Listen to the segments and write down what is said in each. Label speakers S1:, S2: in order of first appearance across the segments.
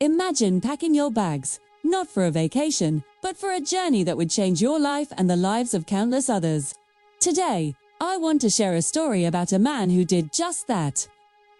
S1: Imagine packing your bags, not for a vacation, but for a journey that would change your life and the lives of countless others. Today, I want to share a story about a man who did just that.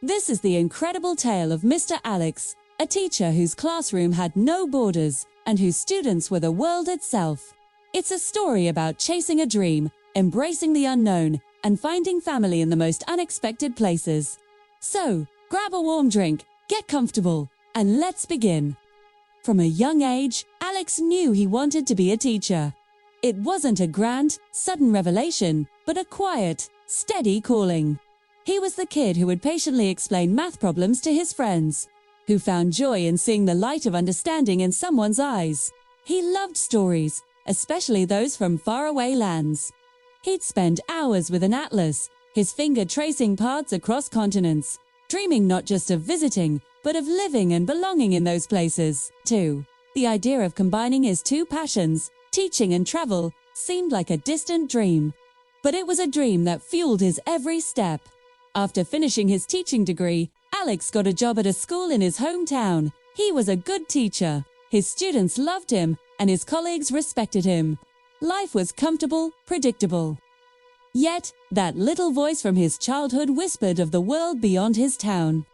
S1: This is the incredible tale of Mr. Alex, a teacher whose classroom had no borders and whose students were the world itself. It's a story about chasing a dream, embracing the unknown, and finding family in the most unexpected places. So, grab a warm drink, get comfortable, and let's begin. From a young age, Alex knew he wanted to be a teacher. It wasn't a grand, sudden revelation, but a quiet, steady calling. He was the kid who would patiently explain math problems to his friends, who found joy in seeing the light of understanding in someone's eyes. He loved stories, especially those from faraway lands. He'd spend hours with an atlas, his finger tracing paths across continents, dreaming not just of visiting, but of living and belonging in those places, too. The idea of combining his two passions, teaching and travel, seemed like a distant dream. But it was a dream that fueled his every step. After finishing his teaching degree, Alex got a job at a school in his hometown. He was a good teacher. His students loved him, and his colleagues respected him. Life was comfortable, predictable. Yet, that little voice from his childhood whispered of the world beyond his town.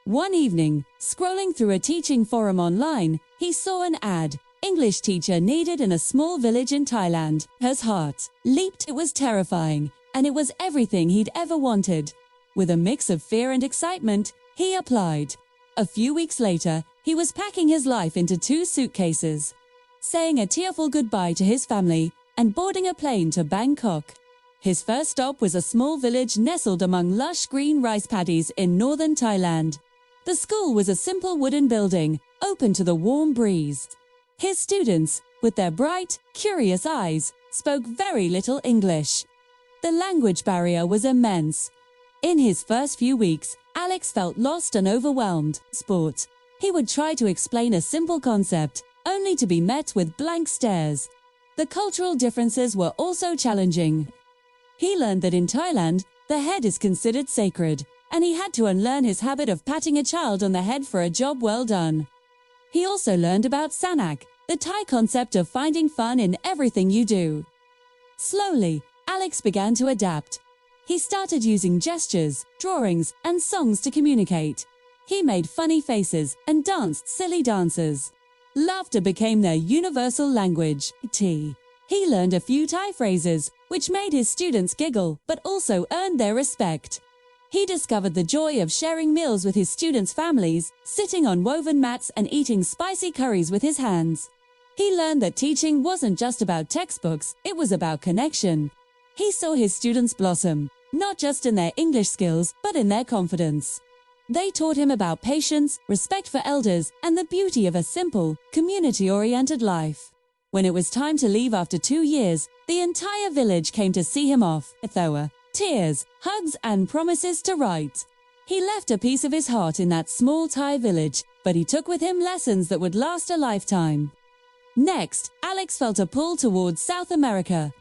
S1: One evening, scrolling through a teaching forum online, he saw an ad. English teacher needed in a small village in Thailand. His heart leaped. It was terrifying, and it was everything he'd ever wanted. With a mix of fear and excitement, he applied. A few weeks later, he was packing his life into 2 suitcases, saying a tearful goodbye to his family, and boarding a plane to Bangkok. His first stop was a small village nestled among lush green rice paddies in northern Thailand. The school was a simple wooden building, open to the warm breeze. His students, with their bright, curious eyes, spoke very little English. The language barrier was immense. In his first few weeks, Alex felt lost and overwhelmed. He would try to explain a simple concept, only to be met with blank stares. The cultural differences were also challenging. He learned that in Thailand, the head is considered sacred, and he had to unlearn his habit of patting a child on the head for a job well done. He also learned about sanak, the Thai concept of finding fun in everything you do. Slowly, Alex began to adapt. He started using gestures, drawings, and songs to communicate. He made funny faces and danced silly dances. Laughter became their universal language. He learned a few Thai phrases, which made his students giggle, but also earned their respect. He discovered the joy of sharing meals with his students' families, sitting on woven mats and eating spicy curries with his hands. He learned that teaching wasn't just about textbooks, it was about connection. He saw his students blossom, not just in their English skills, but in their confidence. They taught him about patience, respect for elders, and the beauty of a simple, community-oriented life. When it was time to leave after 2 years, the entire village came to see him off. Tears, hugs, and promises to write. He left a piece of his heart in that small Thai village, but he took with him lessons that would last a lifetime. Next, Alex felt a pull towards South America.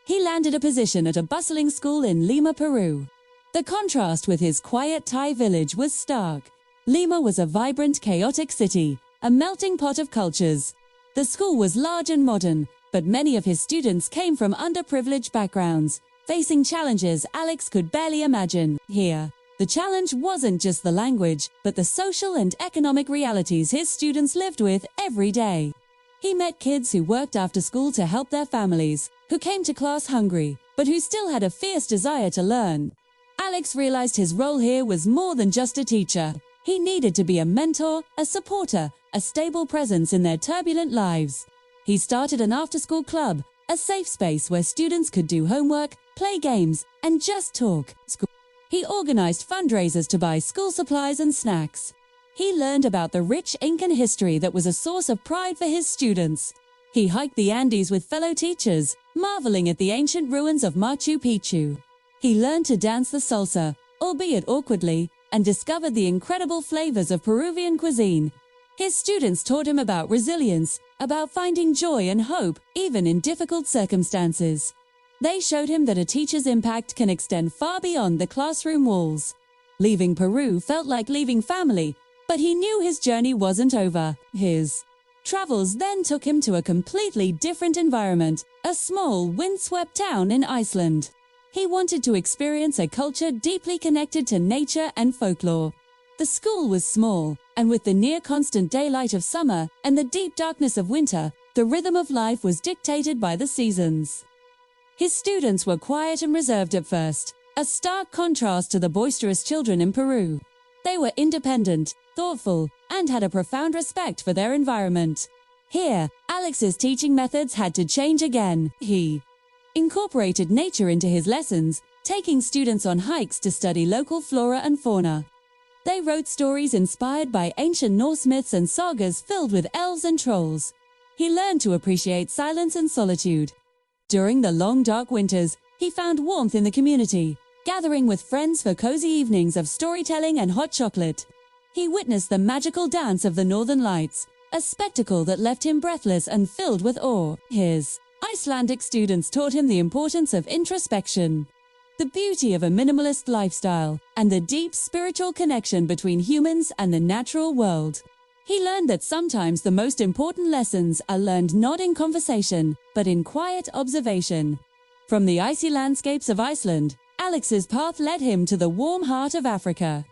S1: He landed a position at a bustling school in Lima, Peru. The contrast with his quiet Thai village was stark. Lima was a vibrant, chaotic city, a melting pot of cultures. The school was large and modern, but many of his students came from underprivileged backgrounds, facing challenges Alex could barely imagine. Here, the challenge wasn't just the language, but the social and economic realities his students lived with every day. He met kids who worked after school to help their families, who came to class hungry, but who still had a fierce desire to learn. Alex realized his role here was more than just a teacher. He needed to be a mentor, a supporter, a stable presence in their turbulent lives. He started an after-school club, a safe space where students could do homework, play games, and just talk. He organized fundraisers to buy school supplies and snacks. He learned about the rich Incan history that was a source of pride for his students. He hiked the Andes with fellow teachers, marveling at the ancient ruins of Machu Picchu. He learned to dance the salsa, albeit awkwardly, and discovered the incredible flavors of Peruvian cuisine. His students taught him about resilience, about finding joy and hope, even in difficult circumstances. They showed him that a teacher's impact can extend far beyond the classroom walls. Leaving Peru felt like leaving family, But he knew his journey wasn't over. His travels then took him to a completely different environment, a small, windswept town in Iceland. He wanted to experience a culture deeply connected to nature and folklore. The school was small, and with the near-constant daylight of summer and the deep darkness of winter, the rhythm of life was dictated by the seasons. His students were quiet and reserved at first, a stark contrast to the boisterous children in Peru. They were independent, thoughtful, and had a profound respect for their environment. Here, Alex's teaching methods had to change again. He incorporated nature into his lessons, taking students on hikes to study local flora and fauna. They wrote stories inspired by ancient Norse myths and sagas filled with elves and trolls. He learned to appreciate silence and solitude. During the long dark winters, he found warmth in the community, gathering with friends for cozy evenings of storytelling and hot chocolate. He witnessed the magical dance of the Northern Lights, a spectacle that left him breathless and filled with awe. His Icelandic students taught him the importance of introspection, the beauty of a minimalist lifestyle, and the deep spiritual connection between humans and the natural world. He learned that sometimes the most important lessons are learned not in conversation, but in quiet observation. From the icy landscapes of Iceland, Alex's path led him to the warm heart of Africa.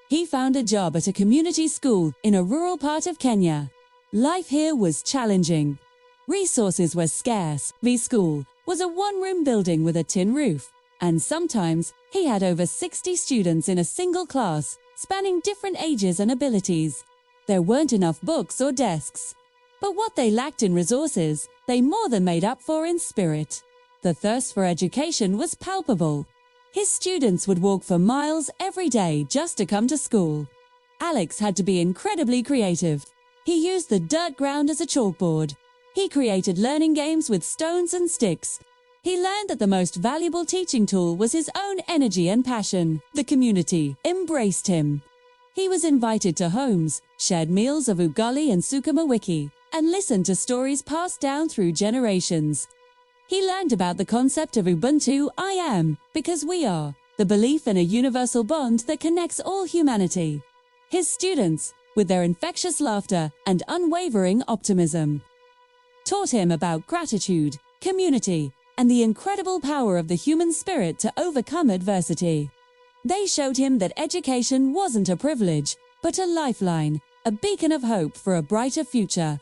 S1: He found a job at a community school in a rural part of Kenya. Life here was challenging. Resources were scarce. The school was a one-room building with a tin roof, and sometimes he had over 60 students in a single class, spanning different ages and abilities. There weren't enough books or desks. But what they lacked in resources, they more than made up for in spirit. The thirst for education was palpable. His students would walk for miles every day just to come to school. Alex had to be incredibly creative. He used the dirt ground as a chalkboard. He created learning games with stones and sticks. He learned that the most valuable teaching tool was his own energy and passion. The community embraced him. He was invited to homes, shared meals of ugali and sukuma wiki, and listened to stories passed down through generations. He learned about the concept of Ubuntu, I am, because we are, the belief in a universal bond that connects all humanity. His students, with their infectious laughter and unwavering optimism, taught him about gratitude, community, and the incredible power of the human spirit to overcome adversity. They showed him that education wasn't a privilege, but a lifeline, a beacon of hope for a brighter future.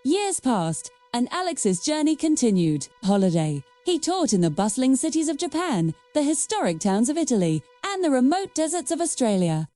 S1: Years passed, and Alex's journey continued. Holiday. He taught in the bustling cities of Japan, the historic towns of Italy, and the remote deserts of Australia.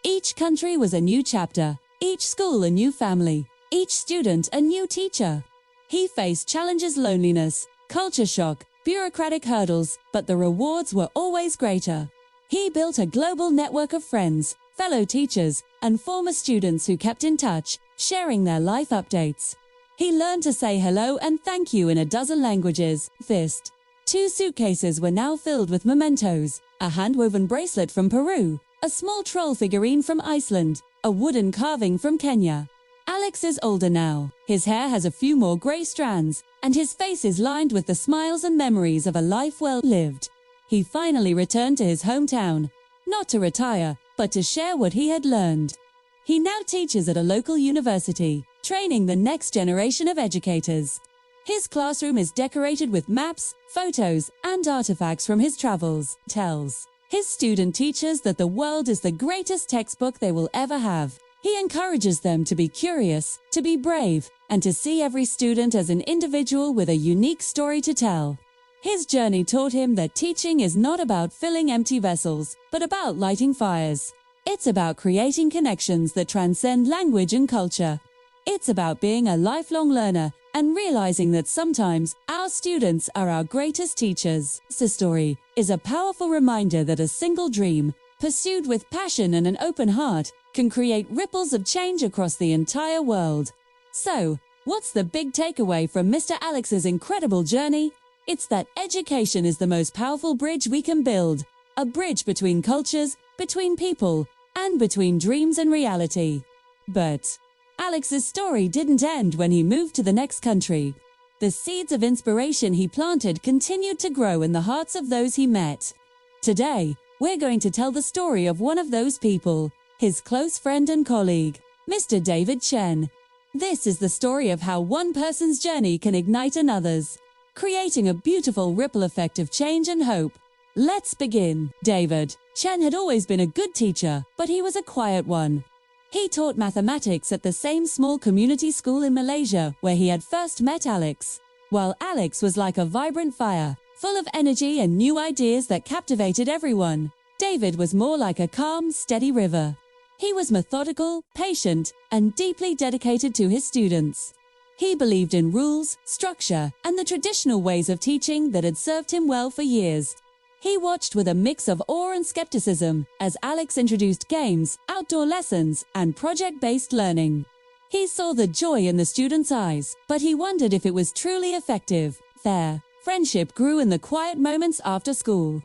S1: Each country was a new chapter, each school a new family, each student a new teacher. He faced challenges, loneliness, culture shock, bureaucratic hurdles, but the rewards were always greater. He built a global network of friends, fellow teachers, and former students who kept in touch, sharing their life updates. He learned to say hello and thank you in a dozen languages. Fist. 2 suitcases were now filled with mementos, a hand-woven bracelet from Peru, a small troll figurine from Iceland, a wooden carving from Kenya. Alex is older now. His hair has a few more grey strands, and his face is lined with the smiles and memories of a life well lived. He finally returned to his hometown, not to retire, but to share what he had learned. He now teaches at a local university, training the next generation of educators. His classroom is decorated with maps, photos, and artifacts from his travels. Tells his student teachers that the world is the greatest textbook they will ever have. He encourages them to be curious, to be brave, and to see every student as an individual with a unique story to tell. His journey taught him that teaching is not about filling empty vessels, but about lighting fires. It's about creating connections that transcend language and culture. It's about being a lifelong learner and realizing that sometimes our students are our greatest teachers. This story is a powerful reminder that a single dream, pursued with passion and an open heart, can create ripples of change across the entire world. So, what's the big takeaway from Mr. Alex's incredible journey? It's that education is the most powerful bridge we can build. A bridge between cultures, between people, and between dreams and reality. But Alex's story didn't end when he moved to the next country. The seeds of inspiration he planted continued to grow in the hearts of those he met. Today, we're going to tell the story of one of those people, his close friend and colleague, Mr. David Chen. This is the story of how one person's journey can ignite another's, creating a beautiful ripple effect of change and hope. Let's begin. David Chen had always been a good teacher, but he was a quiet one. He taught mathematics at the same small community school in Malaysia where he had first met Alex. While Alex was like a vibrant fire, full of energy and new ideas that captivated everyone, David was more like a calm, steady river. He was methodical, patient, and deeply dedicated to his students. He believed in rules, structure, and the traditional ways of teaching that had served him well for years. He watched with a mix of awe and skepticism as Alex introduced games, outdoor lessons, and project-based learning. He saw the joy in the students' eyes, but he wondered if it was truly effective. Their friendship grew in the quiet moments after school.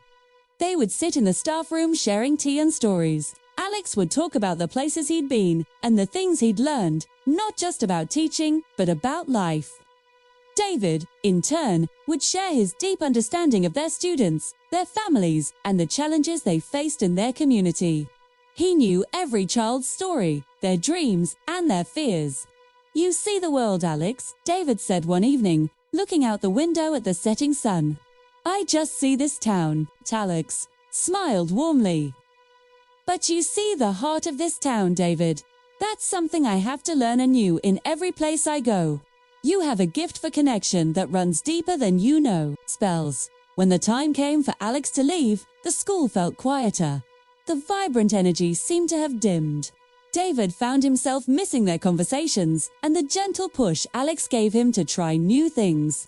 S1: They would sit in the staff room sharing tea and stories. Alex would talk about the places he'd been and the things he'd learned, not just about teaching, but about life. David, in turn, would share his deep understanding of their students, their families, and the challenges they faced in their community. He knew every child's story, their dreams, and their fears. "You see the world, Alex," David said one evening, looking out the window at the setting sun. "I just see this town." Alex smiled warmly. "But you see the heart of this town, David. That's something I have to learn anew in every place I go. You have a gift for connection that runs deeper than you know." Spells. When the time came for Alex to leave, the school felt quieter. The vibrant energy seemed to have dimmed. David found himself missing their conversations and the gentle push Alex gave him to try new things.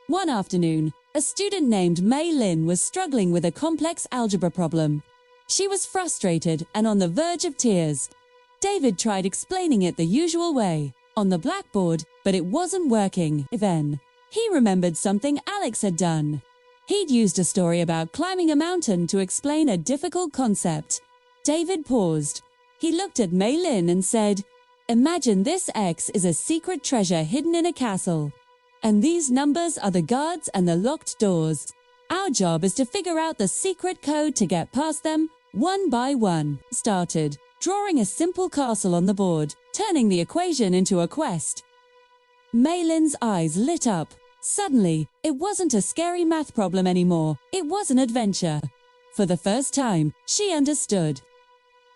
S1: One afternoon, a student named Mei Lin was struggling with a complex algebra problem. She was frustrated and on the verge of tears. David tried explaining it the usual way, on the blackboard, but it wasn't working. Then, he remembered something Alex had done. He'd used a story about climbing a mountain to explain a difficult concept. David paused. He looked at Mei Lin and said, "Imagine this X is a secret treasure hidden in a castle. And these numbers are the guards and the locked doors. Our job is to figure out the secret code to get past them, one by one." Started, drawing a simple castle on the board, turning the equation into a quest. Mei Lin's eyes lit up. Suddenly, it wasn't a scary math problem anymore, it was an adventure. For the first time, she understood.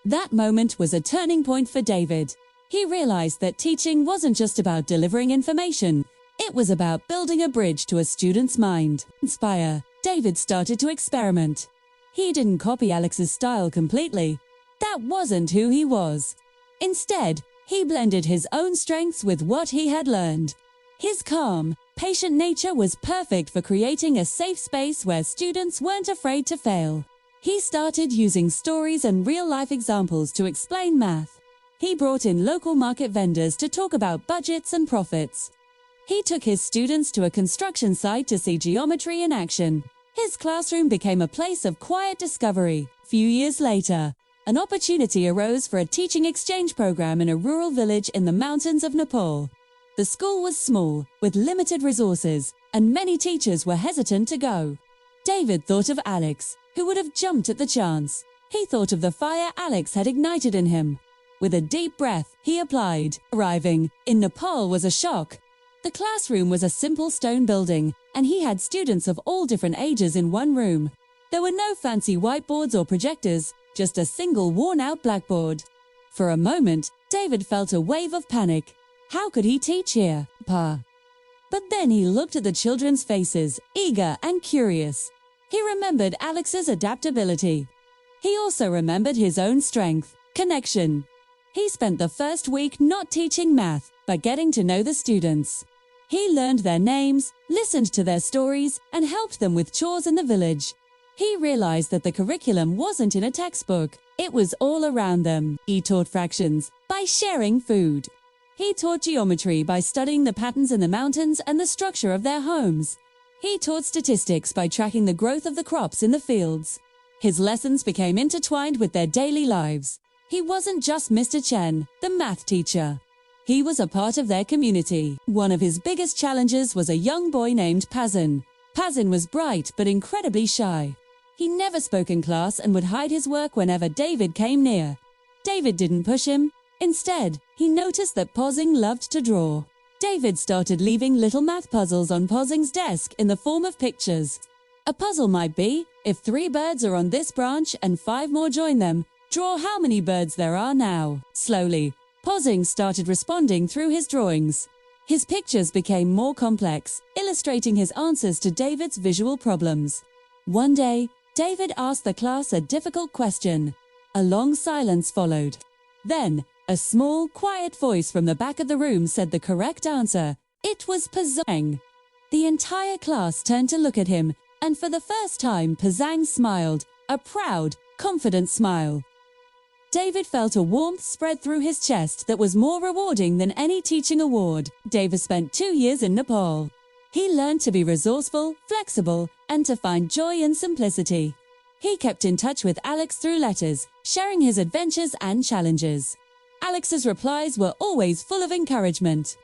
S1: That moment was a turning point for David. He realized that teaching wasn't just about delivering information, it was about building a bridge to a student's mind. Inspire, David started to experiment. He didn't copy Alex's style completely. That wasn't who he was. Instead, he blended his own strengths with what he had learned. His calm, patient nature was perfect for creating a safe space where students weren't afraid to fail. He started using stories and real-life examples to explain math. He brought in local market vendors to talk about budgets and profits. He took his students to a construction site to see geometry in action. His classroom became a place of quiet discovery. Few years later, an opportunity arose for a teaching exchange program in a rural village in the mountains of Nepal. The school was small, with limited resources, and many teachers were hesitant to go. David thought of Alex, who would have jumped at the chance. He thought of the fire Alex had ignited in him. With a deep breath, he applied. Arriving in Nepal was a shock. The classroom was a simple stone building, and he had students of all different ages in one room. There were no fancy whiteboards or projectors, just a single worn-out blackboard. For a moment, David felt a wave of panic. How could he teach here? But then he looked at the children's faces, eager and curious. He remembered Alex's adaptability. He also remembered his own strength, connection. He spent the first week not teaching math, but getting to know the students. He learned their names, listened to their stories, and helped them with chores in the village. He realized that the curriculum wasn't in a textbook, it was all around them. He taught fractions by sharing food. He taught geometry by studying the patterns in the mountains and the structure of their homes. He taught statistics by tracking the growth of the crops in the fields. His lessons became intertwined with their daily lives. He wasn't just Mr. Chen, the math teacher. He was a part of their community. One of his biggest challenges was a young boy named Pazin. Pazin was bright but incredibly shy. He never spoke in class and would hide his work whenever David came near. David didn't push him. Instead, he noticed that Posing loved to draw. David started leaving little math puzzles on Posing's desk in the form of pictures. A puzzle might be, if 3 birds are on this branch and 5 more join them, draw how many birds there are now. Slowly, Posing started responding through his drawings. His pictures became more complex, illustrating his answers to David's visual problems. One day, David asked the class a difficult question. A long silence followed. Then, a small, quiet voice from the back of the room said the correct answer. It was Posing. The entire class turned to look at him, and for the first time Posing smiled, a proud, confident smile. David felt a warmth spread through his chest that was more rewarding than any teaching award. David spent 2 years in Nepal. He learned to be resourceful, flexible, and to find joy in simplicity. He kept in touch with Alex through letters, sharing his adventures and challenges. Alex's replies were always full of encouragement.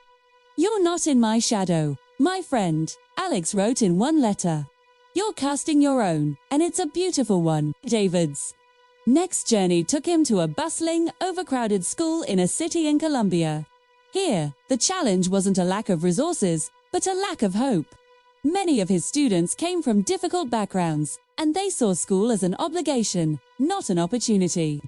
S1: "You're not in my shadow, my friend," Alex wrote in one letter. "You're casting your own, and it's a beautiful one." David's next journey took him to a bustling, overcrowded school in a city in Colombia. Here, the challenge wasn't a lack of resources, but a lack of hope. Many of his students came from difficult backgrounds, and they saw school as an obligation, not an opportunity.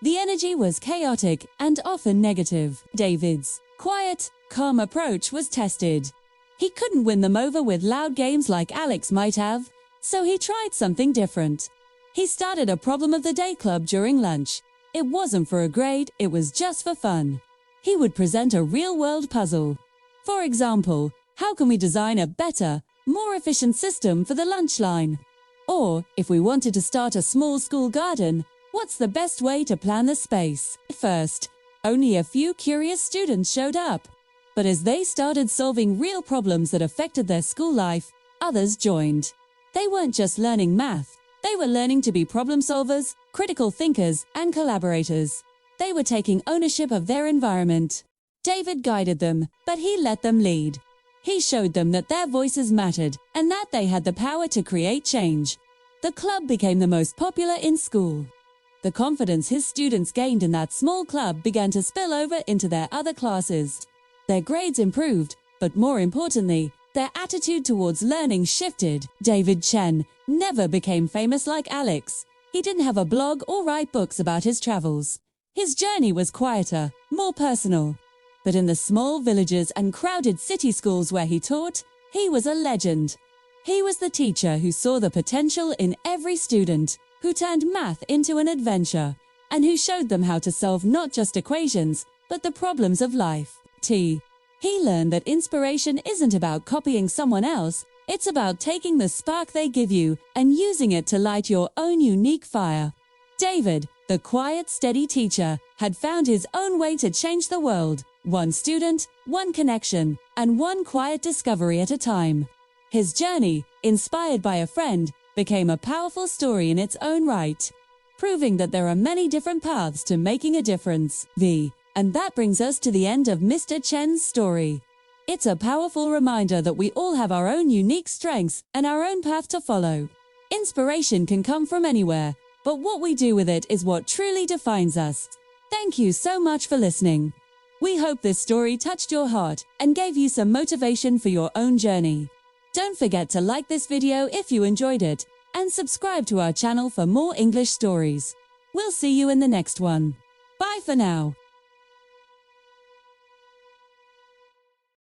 S1: The energy was chaotic and often negative. David's quiet, calm approach was tested. He couldn't win them over with loud games like Alex might have, so he tried something different. He started a problem of the day club during lunch. It wasn't for a grade, it was just for fun. He would present a real-world puzzle. For example, how can we design a better, more efficient system for the lunch line? Or, if we wanted to start a small school garden, what's the best way to plan the space? At first, only a few curious students showed up. But as they started solving real problems that affected their school life, others joined. They weren't just learning math. They were learning to be problem solvers, critical thinkers, and collaborators. They were taking ownership of their environment. David guided them, but he let them lead. He showed them that their voices mattered and that they had the power to create change. The club became the most popular in school. The confidence his students gained in that small club began to spill over into their other classes. Their grades improved, but more importantly, their attitude towards learning shifted. David Chen never became famous like Alex. He didn't have a blog or write books about his travels. His journey was quieter, more personal. But in the small villages and crowded city schools where he taught, he was a legend. He was the teacher who saw the potential in every student, who turned math into an adventure, and who showed them how to solve not just equations, but the problems of life. He learned that inspiration isn't about copying someone else, it's about taking the spark they give you and using it to light your own unique fire. David, the quiet, steady teacher, had found his own way to change the world, one student, one connection, and one quiet discovery at a time. His journey, inspired by a friend, became a powerful story in its own right, proving that there are many different paths to making a difference. And that brings us to the end of Mr. Chen's story. It's a powerful reminder that we all have our own unique strengths and our own path to follow. Inspiration can come from anywhere, but what we do with it is what truly defines us. Thank you so much for listening. We hope this story touched your heart and gave you some motivation for your own journey. Don't forget to like this video if you enjoyed it, and subscribe to our channel for more English stories. We'll see you in the next one. Bye for now.